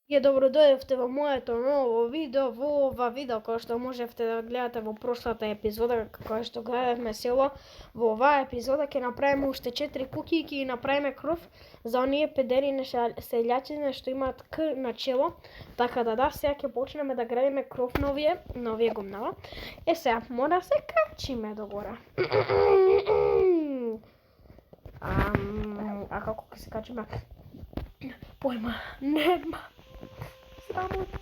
Добро дојдовте во моето ново видео, во ова видео кој што можевте да гледате во прошлата епизода, која што гледавме село. Во оваа епизода ќе направиме уште 4 куќи и ќе направиме кров за оние педерини селјачиња што имаат К на чело. Така да, сега ќе почнеме да градиме кров на овие гумнава. Сега мора се качиме догора. А како ќе се качиме? Појма, нема. Срамота.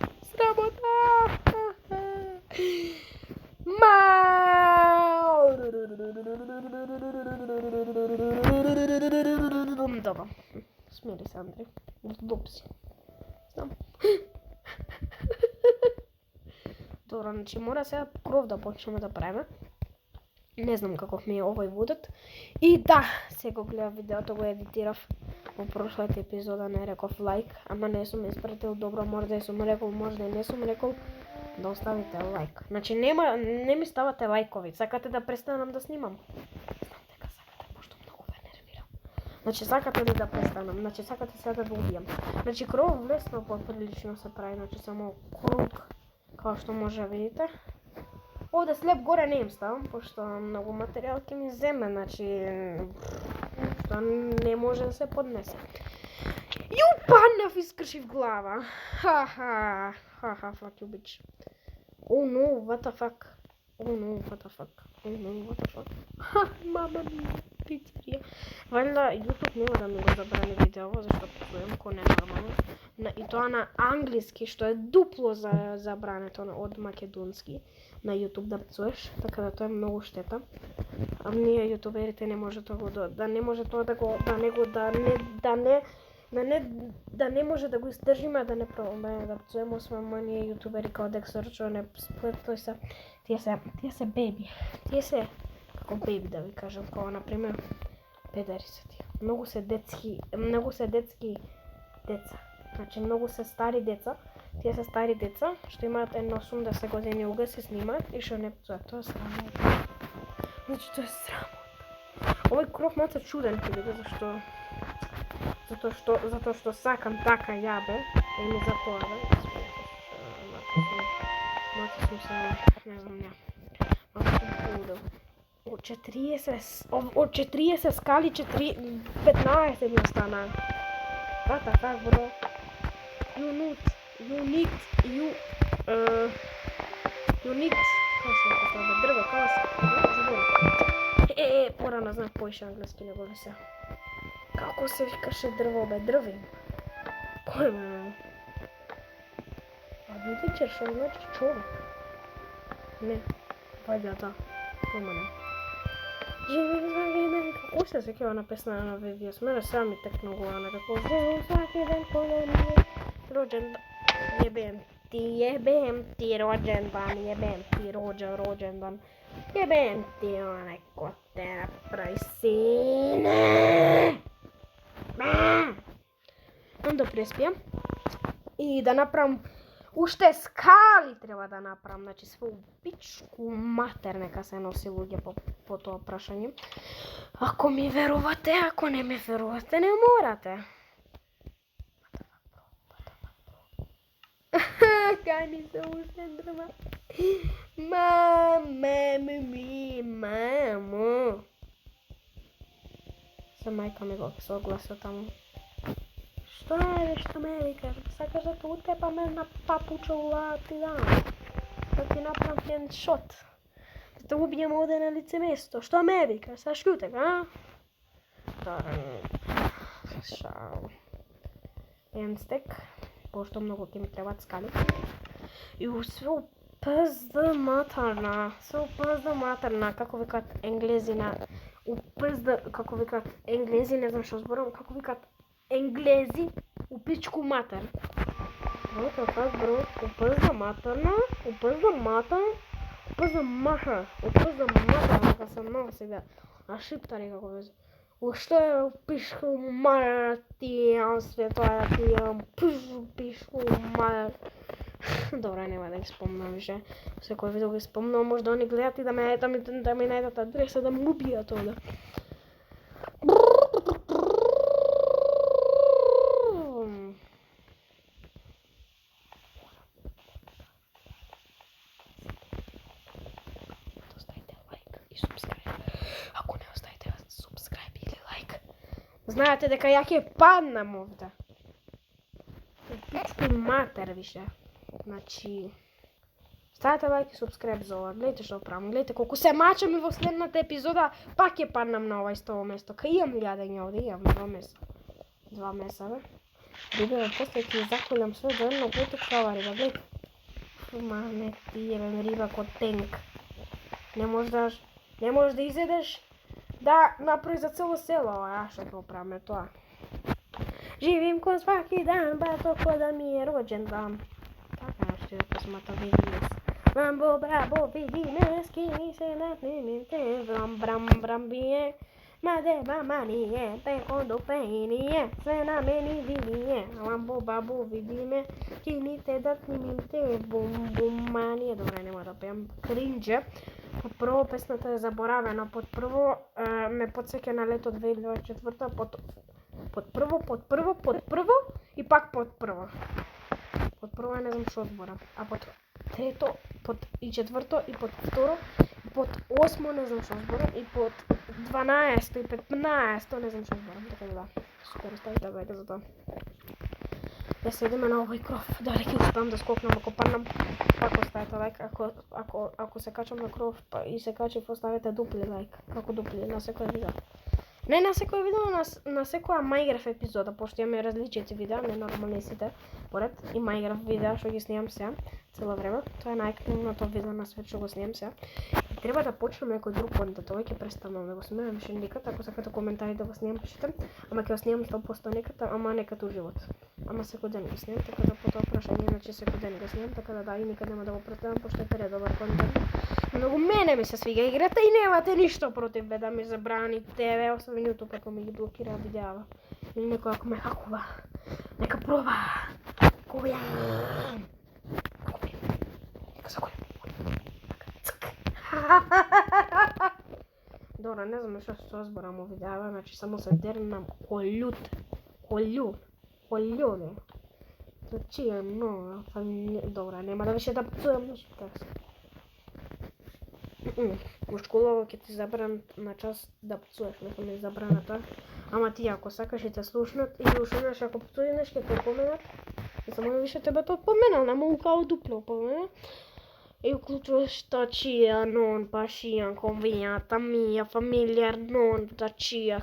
Добро. Смири се, Андри. Допси. Знам. Добро, значи мора сега кров да почнеме да правиме. Не знам каков ми е овој водот. И да, се го гледав видеото, го едитирав. Во прошлата епизода не реков лайк, ама не сум испратил добро, може да сум рекол, може да не сум рекол, да оставите лайк. Значи не ми ставате лайкови, сакате да престанам да снимам. Знам дека сакате, пошто многу ве нервирам. Значи сакате ли да престанам, значи сакате сега да убијам. Значи кров лесно поприлично се прави, значи само круг, како што може да видите. Овде слеп горе не им ставам, пошто многу материјал ќе ми земе, значи што не може да се поднесе. Ју паднав и скршив глава. Ха-ха, fuck you bitch. Oh no, what the fuck. Мама ми, пицерија. Валјда YouTube нема да ми го забрани видеово, зашто псуем ко ненормално. И тоа на англиски, што е дупло забрането од македонски на YouTube да пцуеш, така да тоа е многу штета. А ние јутуберите не може тоа да не може тоа да не може да го издржиме, да не пробаме да пцуеме, освен ние јутубери као Дексер, што не тој се тие се беби. Тие се како беби да ви кажам, како на пример педери се тие. Многу се детски деца. Значи многу се стари деца. Тие се стари деца што имаат едно 80 години уга се снимаат и што не пцуат. Тоа е срамота. Значи тоа е срамота. Овој кров маца чуден ќе биде, затоа што сакам така јабе, и ми затоа бе. Маца сум се, не знам, од 40 скали 15 ми остана. Така, бро. You need, како се казва, дрво, како се, заборам. Порано знам поише англиски него ли се. Како се викаше дрво, бе, дрви? Појма. А видите, што значи човек? Не, вајде да, појма не. Живим сваки ден, како се сеќава на песна на Вивија, смене сега ми текнува на како живим сваки ден, кој ми роđendan, jebem ti rođendan, jebem ti rođendan, jebem ti onaj ko te napravi sine. Onda преспијам и да направам уште скали треба да направам, значи све бичку матер нека се носи луѓе по тоа прашање. Ако ми верувате, ако не ми верувате, не морате. Кај ми се уште дрма. Мамо. Се мајка ми го се огласа таму. Што е, што ме викаш? Сакаш да те утепаме на папуча улати да? Да ти направам еден шот. Да те убијам оде на лице место. Што ме викаш? Са шкутек, а? Шау. Еден стек. Пошто многу ќе ми требаат скали. И све упзда матерна, како викаат енглезина, како викаат енглези, не знам што зборам, како викаат енглези, упичку матер. Така, бро, упзда матерна, дека се много сега, а шиптари како везе. Уште е пишку матер, ти јам светоја, ти јам пишку матер. Добре, нема да ги спомнам више. Секој видео ги спомнам, може да они гледат и да ми најдат адреса да му убијат овде. subscribe. Ако не оставите subscribe или лайк, знаете дека ја ќе паднам овде. Пички матер више. Значи, ставете лайк и subscribe за ова. Гледайте што правам. Гледайте колку се мачам и во следната епизода пак ќе паднам на ова истово место. Кај имам јадење овде, имам 2 меса. 2 меса, бе. Рибе, после ќе заколам све до едно, гледайте каква риба, гледайте. Мане ти ебен риба ко тенк. Не можеш да изедеш да направи за цело село, а што ќе правиме тоа. Живим ко сваки дан, бато ко да ми е роđен дан. Така што е песмата види. Ламбо браво види ме, скини се на пнимите, брам бие. Маде мамание, пекондо пение, се на мени видие. Ламбо бабо види ме, кините да снимите, бум мание. Добре, нема да пеам кринџе. Под прво песната е заборавена, под прво ме подсеќа на лето 2004, под прво и пак под прво. Под прво не знам што зборам, а под трето, под и четврто и под второ, и под 8 не знам што зборам, и под 12 и 15 не знам што зборам, така да. Супер, ставите лайк за тоа. Ја седиме на овој кров, дали ќе успеам да скокнам, ако паднам, пак оставете лайк, ако се качам на кров и се качив, оставете дупли лайк, како дупли на секој видео. Не на секој видео, на секоја Minecraft епизода, пошто имаме различити видеа, не нормални сите, поред и Minecraft видеа што ги снимам сега, цело време. Тоа е најактивното видео на свет што го снимам сега. И треба да почнем некој друг контент, ова ќе престанам да го снимам више никад, ако сакате коментари да го снимам пишете, ама ќе го снимам 100% никад, ама некад уживот. Ама секој ден го снимам, така да по тоа прашање, иначе секој ден го снимам, така да и никад нема да го престанам, пошто е предобар контент. Многу мене ми се свига играта и немате ништо против бе да ми забрани ТВ, освен YouTube ако ми ги блокира видеава. Или некој ако ме хакува. Нека проба. Која? Нека закој. Добро, не знам што се зборам во видеава, значи само се дернам колјут. Колјуне. Значи е много, добро, нема да више да пцујам нешто така. Во школа ќе ти забран на час да пцуеш, нека ми забрана тоа. Ама ти ако сакаш и те слушнат или ушунаш ако пцуеш ќе те поменат. И само више тебе тоа поменал, нема као дупло поменал. И уклучуваш тачија, нон, пашија, конвијата, мија, фамилијар, нон, тачија,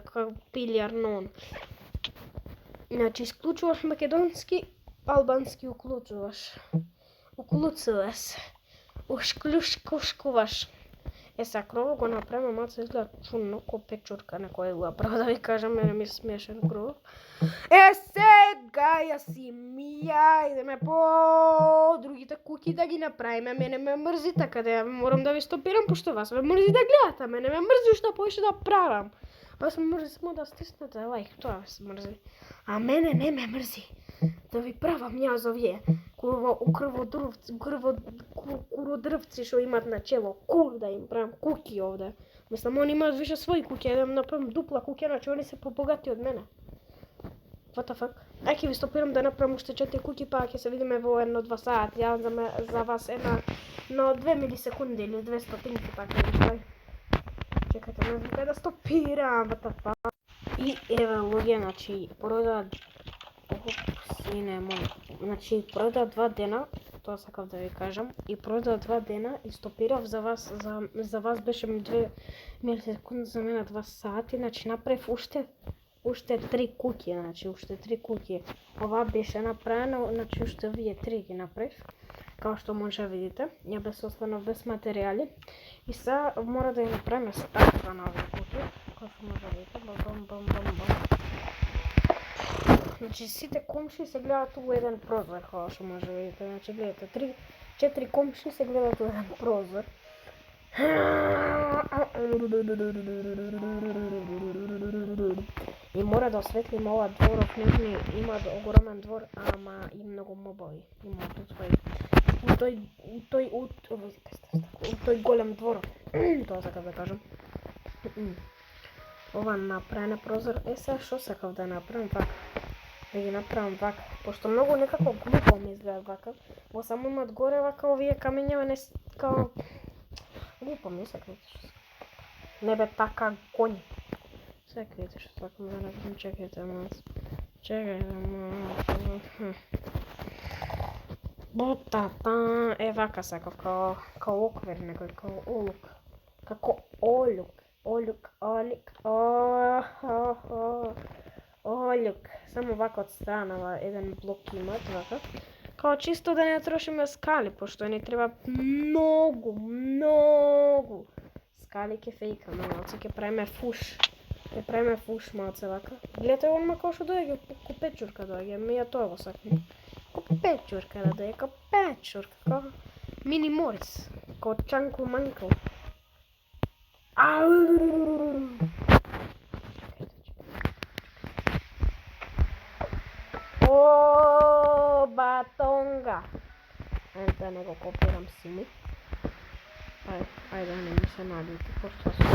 пилјар, нон. Значи, исклучуваш македонски, албански уклучуваш. Уклуцуваш. Ушкуваш. Сега кровот го направиме, малце изгледа чудно, ко печурка некоја го право да ви кажам, мене ми смешен кров. Сега ја си мија, идеме по другите куки да ги направиме, мене ме мрзи, така да морам да ви стопирам, пошто вас ме мрзи да гледате, мене ме мрзи што поише да правам. Вас ме мрзи само да стиснете лайк, тоа вас мрзи. А мене не ме мрзи. Да ви правам јас овие куродрвци што имат на чело, да им правам куки овде. Мислам, они имаат више своји куки, да им направам дупла куки, значи они се побогати од мене. What the fuck? Ај ќе ви стопирам да направам уште 4 куки, па ќе се видиме во 1-2 сати. Ја за вас една на 2 милисекунди или 2 стотинки, така нешто. Чекате, не знам да стопирам, what the fuck? И еве луѓе, значи, прода значи прода 2 дена, тоа сакав да ви кажам, и прода 2 дена и стопирав за вас, за вас беше 2 милисекунди, за мене 2 сати, значи направив уште 3 куки, значи уште 3 куки. Ова беше направено, значи уште овие 3 ги направив. Као што може да видите, ја без останав без материјали. И сега мора да ја направиме статуа на овие куки, као што може да видите, бам. Значи сите комши се гледат у еден прозор, као што може да видите. Значи гледате, 4 комши се гледат у еден прозор. И мора да осветлиме ова дворов, нивни има огромен двор, ама и многу мобови имаат у тој голем двор. Тоа сакав да кажам. Ова направен прозор, сега што сакав да направам вака. Да ги направам вака, пошто многу некако глупо ми изгледа вака. Во само имат горе вака овие камења, не као глупо ми сакав. Не бе така конј. Чекайте, што сакам да рекам, чекайте малце. Бутата, вака сакав, као оквир некој, као олук. Како олук. Олук. Само вака од странава еден блок имат, вака. Као чисто да не трошиме скали, пошто ни треба многу скали ке фејкаме, малце ке правиме фуш. Ке правиме фуш малце вака. Гледате онма као што дојде, ко печурка дојде, ми ја тоа го сакам. Ко печурка да дојде, ко печурка, ко мини Морис, ко Чанко Манко. О, батонга. Да не го копирам сими. Ајде, не ми се надите, пошто се да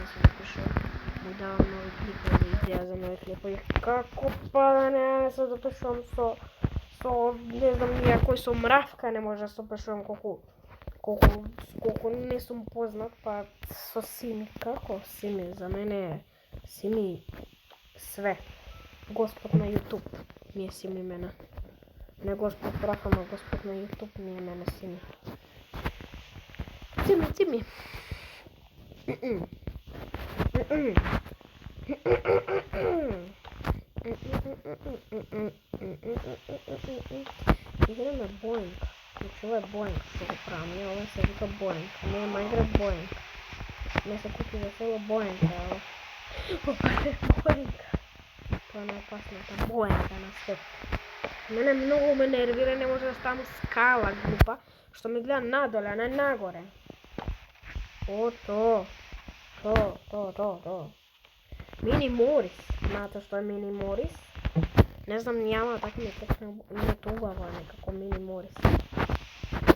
се напишам. Му давам нови клипови, идеја за нови клипови. Како па да не се допишувам со не знам нија кој со мравка не може да се допишувам колку не сум познат, па со Сими. Како Сими? За мене е Сими све. Господ на YouTube ми е Сими мене. Не Господ прав, ама Господ на YouTube ми е мене Сими. Сими. Играме Боинг. Значи ова е Боинг што го правам. Ова се вика Боинг. Не е Minecraft Боинг. Не се купи за село Боинг. Ова е Боинг. Тоа е најопасната Боинга на свет. Мене многу ме нервира, не може да ставам скала глупа, што ми гледа надоле, а не нагоре. О, тоа. Мини Морис. Знаете што е Мини Морис? Не знам, няма така ми текне името убаво некако Мини Морис.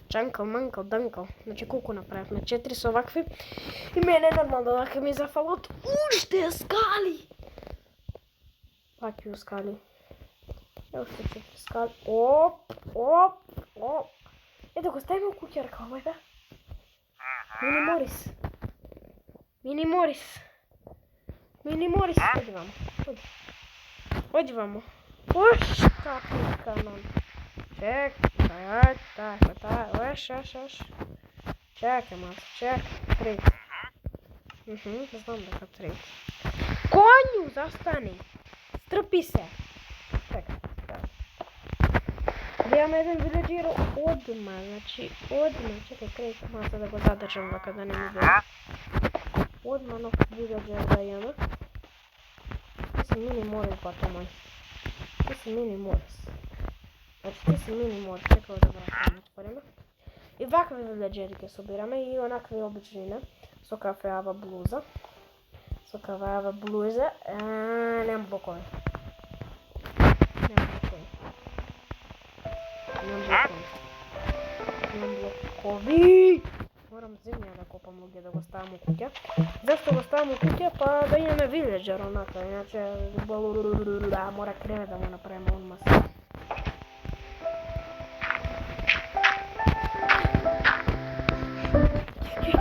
Чанкал, манкал, данкал. Значи колку направивме? 4 со вакви. И мене нормално дека ми зафалат уште скали. Паќу скали. Уште 4 скали. Оп. Ето го ставиме у куќарка, овој бе. Мини Морис. Оди вамо. Ош, какви канон. Чекај, ош. Чекај, малце, чекај. Трейд. Знам дека трейд. Конју, застани. Стрпи се. Чекај. Имаме еден виледжер одма, значи чекај, трейд, малце да го задржам вака да не ми дојде. Одма нов виледжер да имаме. Ти си Мини Морис, бато мој. Ти си Мини Морис. Чекај да вратам отвориме. И вакви виледжери ке собираме и онакви обични, не? Со кафеава блуза. Немам блокови. Морам земја да копам луѓе да го ставам у куќа. Зашто го ставам у куќа? Па да имаме виледжер онака, иначе мора крене да му направиме онма се.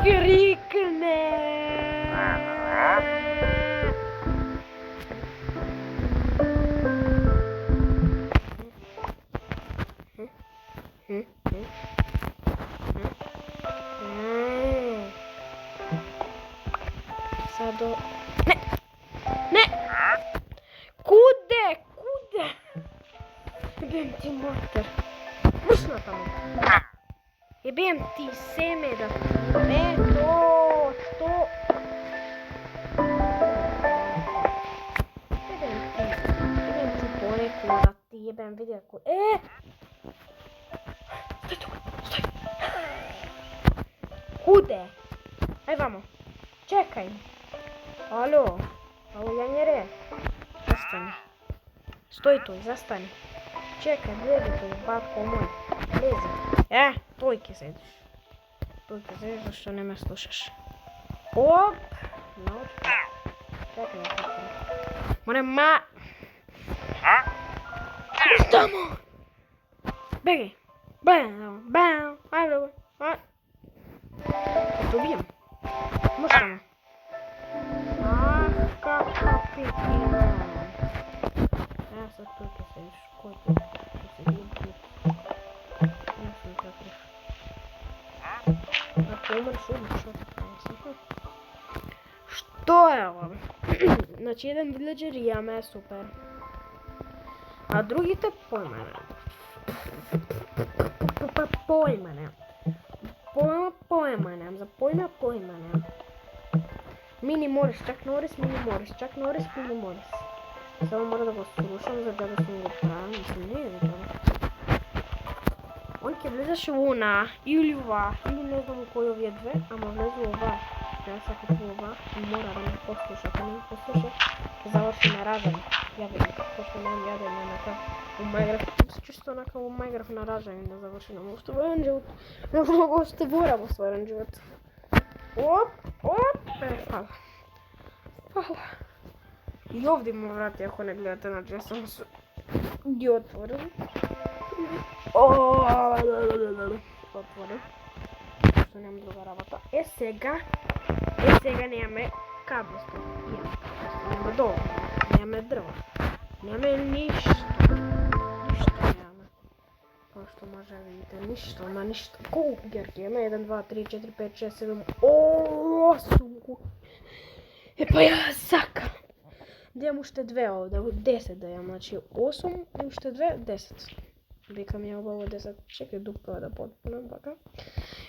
Рикне! Садо... Не! Куде? Ебем ти мортер. Пусна таму. Ебем ти семе да... Што? Ебем ти пореку да ти ебем видеоку. Стој тука, стој. Куде? Ај вамо. Чекај. Ало, јањере. Застани. Стој тој, застани. Чекај, гледај тој, батко мој. Лези. Тој ке седиш. Зашто не ме слушаш. Оп! Научи. Чекај, море Тамо! Бегај. Ајде, ето убијам. Мушкаме. Капитина. Ја се тој ќе се шкоти. Ќе се губни. Не сум таков. Ако умреш, умреш, што така не. Што е ова? Значи, еден виледжер и јаме е супер. А другите појма немам. Појма немам. Појма немам. За појма немам. Мини Морис, чак Норис, мини Морис, чак Норис, мини Морис. Само мора да го слушам, за да сум го правил. Мислим, не е да това. Он ќе влезеше во она, или ова, или не знам кој овие две, ама влезе ова. Ја сакам по ова, мора да ме послуша, ако не ме послуша, ќе заврши на ражање. Ја видим, пошто немам јадење на така. У Minecraft, чисто онака у Minecraft на ражање да заврши на мојот воен живот. Многу още ворам во својот живот. Оп, фала. И овде му врати, ако не гледате, значи јас сам ги отворил. Отворил. Што немам друга работа. Сега немаме каблсто. Нема долу. Немаме дрво. Немаме ништо. Ништо немаме. Како што може да видите, ништо, ама ништо. Колку герки имаме? 1, 2, 3, 4, 5, 6, 7, 8. Епа ја сакам. Да имам уште 2 овде, 10 да имам, значи 8 и уште 2, 10. Викам ја обаво 10, чекај дупка да потпунам така.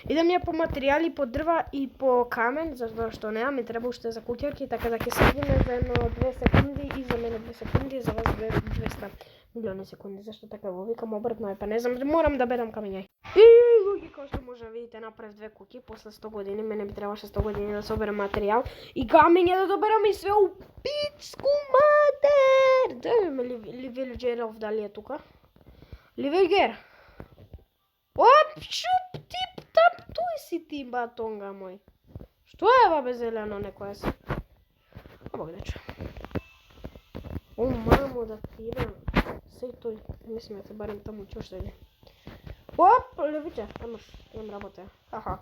Идам ја по материјали, по дрва и по камен, затоа што немам, ми треба уште за куќарки, така да ќе седиме за едно 2 секунди и за мене 2 секунди, за вас 200 милиони секунди, зашто така го викам обратно, па не знам, морам да бедам камењај. И луѓе, како што може да видите, направив 2 куќи, после 100 години, мене би требаше 100 години да соберам материјал и камења да доберам и све у пичку матер! Да ме ли виледжеров дали е тука? Ливелгер. Оп, шуп, тип, тап, тој си ти, батонга мој. Што е бабе зелено некоја си? А бог дече. О, мамо, да ти идем. Сеј тој, не смете, барем таму ќе уште иде. Оп, левиче, имам работа. Аха.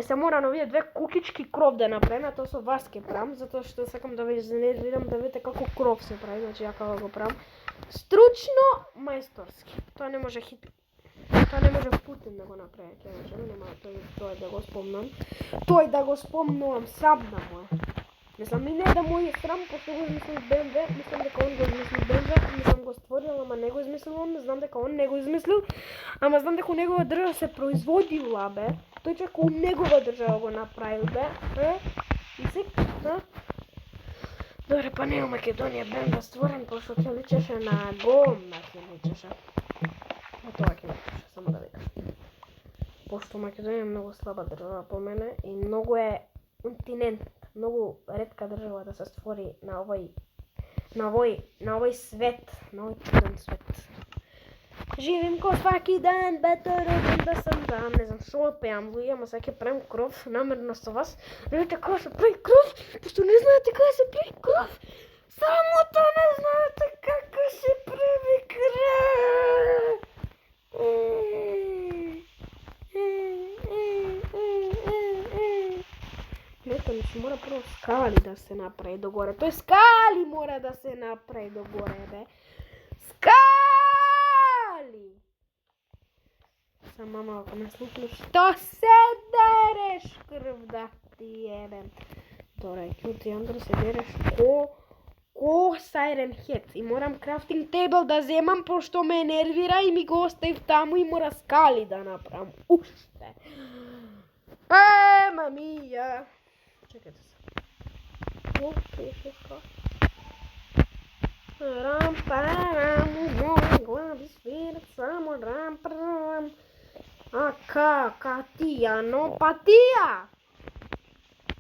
Се мора на овие 2 кукички кров да направим, тоа со вас ке правам, затоа што сакам да ви изненервирам да видите како кров се прави, значи ја како го правам. Стручно, мајсторски. Тоа не може Путин да го направи, ќе кажам, нема тој да го спомнам. Тој да го спомнувам, срам да му е. Мислам, и не да му е срам, пошто го измислил БМВ, мислам дека он го измислил БМВ, не сам го створил, ама не го измислил он, знам дека он не го измислил, ама знам дека у негова држава се производила, бе. Тој чак у негова држава го направил, бе. Мислик, Добре, па не у Македонија БМВ створен, пошто ќе личеше на гомна ќе личеше. А тоа ќе личеше, само да викам. Пошто Македонија е многу слаба држава по мене и многу е континент, многу ретка држава да се створи на овој свет, на овој чуден свет. Живим ко сваки ден, бето роден да сам там, не знам шо пеам луѓе, ама сега ќе правим кров, намерно со вас. Не знаете како се прави кров, пошто не знаете како се прави кров. Самото не знаете како се прави кров. Гледате, ми се мора прво скали да се направи догоре. Тој скали мора да се направи догоре, бе. Скали! Са, мама, ако ме слушнеш, што се дереш, крв да ти ебем. Добре, кјути Андро, се дереш ко Siren Head. И морам крафтинг тейбл да земам, пошто ме нервира и ми го оставив таму и мора скали да направам. Уште. Мамија. Чекайте се. Мој глави свират само рам. Катија.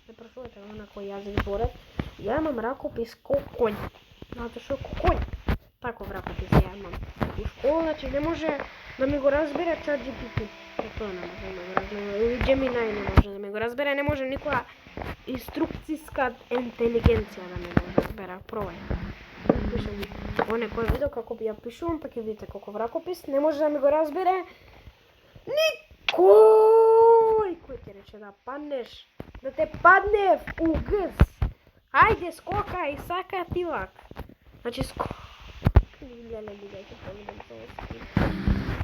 Не прашувате на кој јазик зборат. Ја имам ракопис ко конј. Знаете шо ко конј? Таков ракопис ја имам. У школа, значи не може да ми го разбере ChatGPT. Тоа не може да ми го разбере. Или Gemini не може да ми го разбере. Не може никоја инструкцијска интелигенција да ми го разбере. Пробај. Пишам во некој видео како би ја пишувам, па ќе видите каков ракопис. Не може да ми го разбере никој. Кој ќе рече да паднеш, да те падне у гз. Ајде, скокај, сака ти лак. Значи, Леле, бидејќи погledам тоа.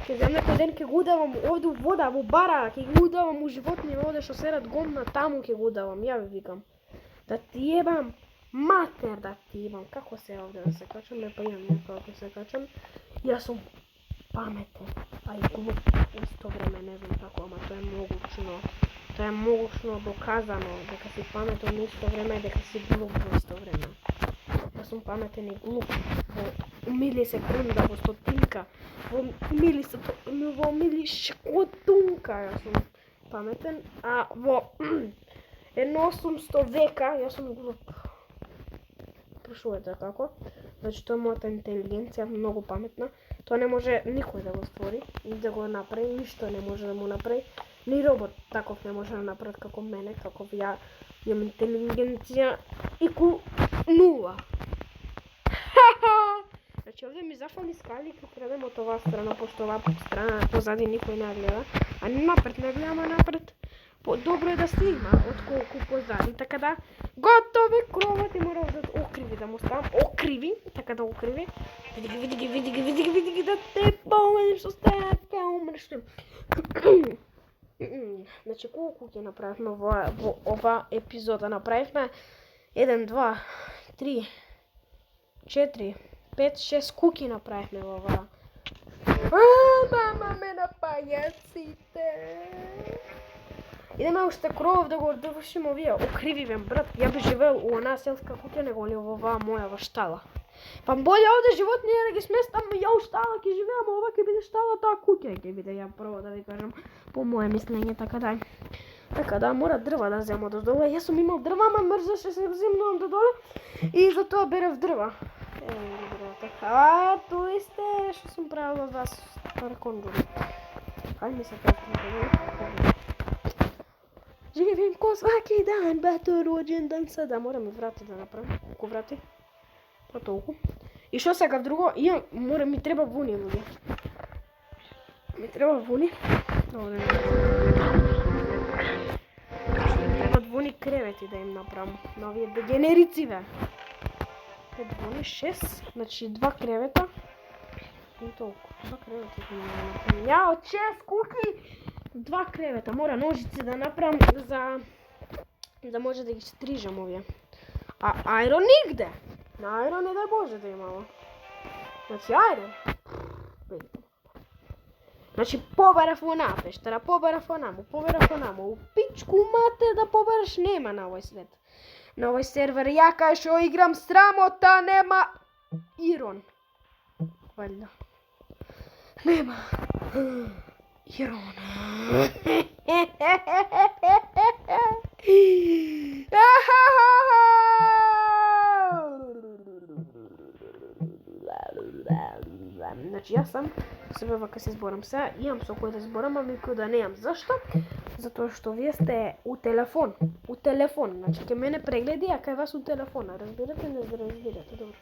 Ке земам некој ден, ке го удавам овде у вода, во бара, ке го удавам у животни овде што серат гомна, таму ке го удавам, ја ви викам. Да ти ебам, матер да ти ебам, како се овде да се качам, па имам некој ако се качам. Јас сум паметен, а и глуп у исто време, не знам како, ама тоа е могучно. Тоа е могучно доказано, дека си паметен у исто време и дека си глуп во исто време. Јас сум паметен и глуп во милисекунда, во стотинка, во милишкотунка јас сум паметен, а во 1/800 века јас сум глуп. Прашувате како? Значи тоа е мојата интелигенција, многу паметна. Тоа не може никој да го створи и да го направи, ништо не може да му направи. Ни робот таков не може да направи како мене, каков ја имам интелигенција IQ 0. Значи овде ми зафали скали како крадем од оваа страна, пошто оваа страна позади никој не гледа, а напред не гледам, а напред добро е да снима отколку позади, така да готови кровот и мора да окриви, да му ставам окриви, така да окриви. Види да те помниш што става, ке умреш. Значи колку ќе направивме во ова епизода? Направивме 1, 2, 3, 4, 5, 6 куки направивме во оваа. Мама ме на пајаците. Идеме уште кров да го довршим овие. Окрививен брат, ја би живеел у онаа селска куќа него ли во оваа моја во штала. Па боле овде животни да ги сместам, ја у штала ќе живеам, ова ќе биде штала, таа куќа ќе биде, ја прво да ви кажам по моје мислење, така да. Така да, мора дрва да земам од доле. Јас сум имал дрва, ама мрзеше се земнувам до доле и затоа берев дрва. А, тој сте што сум правила од вас паркондури. Ај ми се кажете. Живеем ко сваки дан, бато роđен дан сада. Мора ми врати да направам. Колку врати? Па толку. И што сега друго? Ми треба вуни, луѓе. Ми треба вуни. Треба вуни кревети да им направам. На овие дегенерици, бе. 5 вуни, 6. Значи 2 кревета. И толку. 2 кревети да направам. Ја од 6 куки. 2 кревета, мора ножици да направам за може да ги стрижам овие. А ајрон нигде. На ајрон не дај Боже да имало. Значи ајрон. Значи побарав онаа пештера, побарав онаму, у пичку мате да побараш нема на овој свет. На овој сервер ја кај што играм срамота нема Ирон. Валјда. Нема. Ирон. Значи јас сам себе вака се зборам се, имам со кој да зборам, а никој да неам. Зашто? Затоа што вие сте у телефон. У телефон. Значи ке мене прегледи, а кај вас у телефона. Разбирате, не разбирате, добро.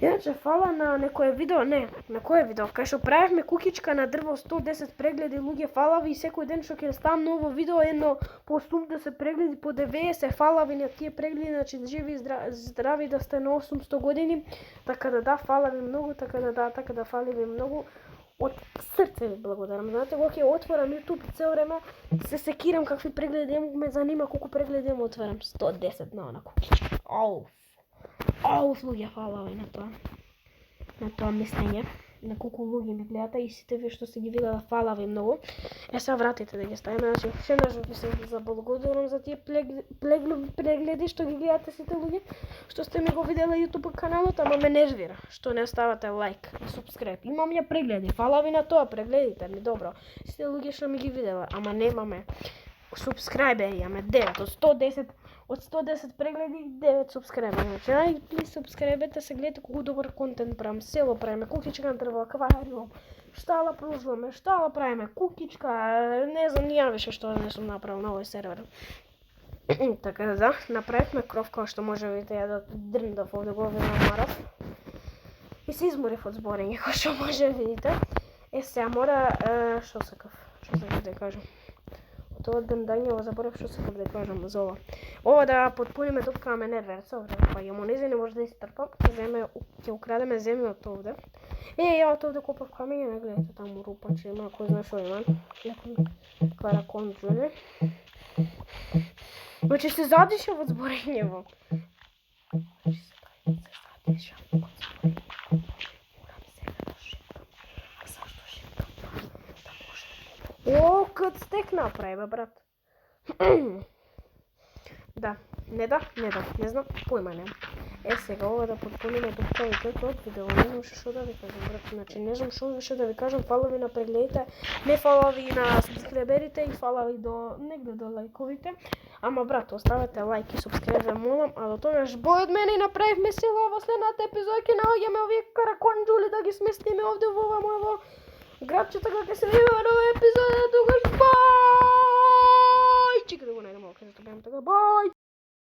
Иначе фала на некое видео, на кое видео, кај што правевме кукичка на дрво 110 прегледи, луѓе, фала ви секој ден што ќе ставам ново видео, едно по 80 прегледи, по 90, фала ви на тие прегледи, значи живи и здрави да сте на 800 години, така да фала ви многу, така да фали ви многу, од срце ви благодарам. Знаете, кога ќе отворам YouTube цел време, се секирам какви прегледи имам, ме занима колку прегледи имам, отворам 110 на она кукичка. Луѓе, фала ви на тоа мислење, на колку луѓе ми гледате и сите ви што се ги видела, фала ви многу. Сега вратите да ги ставиме, значи се ви се заблагодарам за тие прегледи што ги гледате сите луѓе, што сте ми го видела YouTube каналот, ама ме нервира што не ставате лайк и субскрайб. Имам ја прегледи, фала ви на тоа, прегледите ми, добро. Сите луѓе што ми ги видела, ама немаме субскрайбери, имаме 9 од 110 прегледи, 9 субскрайбери. Значи, најпли субскрайбете се гледате колку добар контент правам, село правиме, кукичка на дрво, аквариум, штала пружуваме, штала правиме, кукичка, не знам, ја више што не сум направил на овој сервер. Така да, направивме кров која што може видите ја да дрндав овде го намарав. И се изморив од зборење, кој што може видите. Сега мора, што сакав да кажам. Тоа ден дање заборав што сакам да кажам за ова. Ова да потпуниме топка ме нерверца овде, па ја монези не може да истрпам, ќе украдеме земја од овде. Ја од овде копав камења, не гледате таму рупаче има, кој знае што има. Некој караконџуле. Значи се задишав од зборењево. О, кад стек направи, брат. Да, не знам, појма нема. Сега ова да потпуниме топкавите од видео, не знам што да ви кажам, брат. Значи, не знам што више да ви кажам, фала ви на прегледите, не фала ви на субскриберите и фала ви до негде до лајковите. Ама, брат, оставете лајк и субскрибер, молам, а до тогаш бој од мене и направивме сила во следната епизода, ќе наоѓаме овие караконџули да ги сместиме овде во ова мојо градче, така ќе се видиме во нова епизода, тогаш бај! Чекай да го најдам, така бај!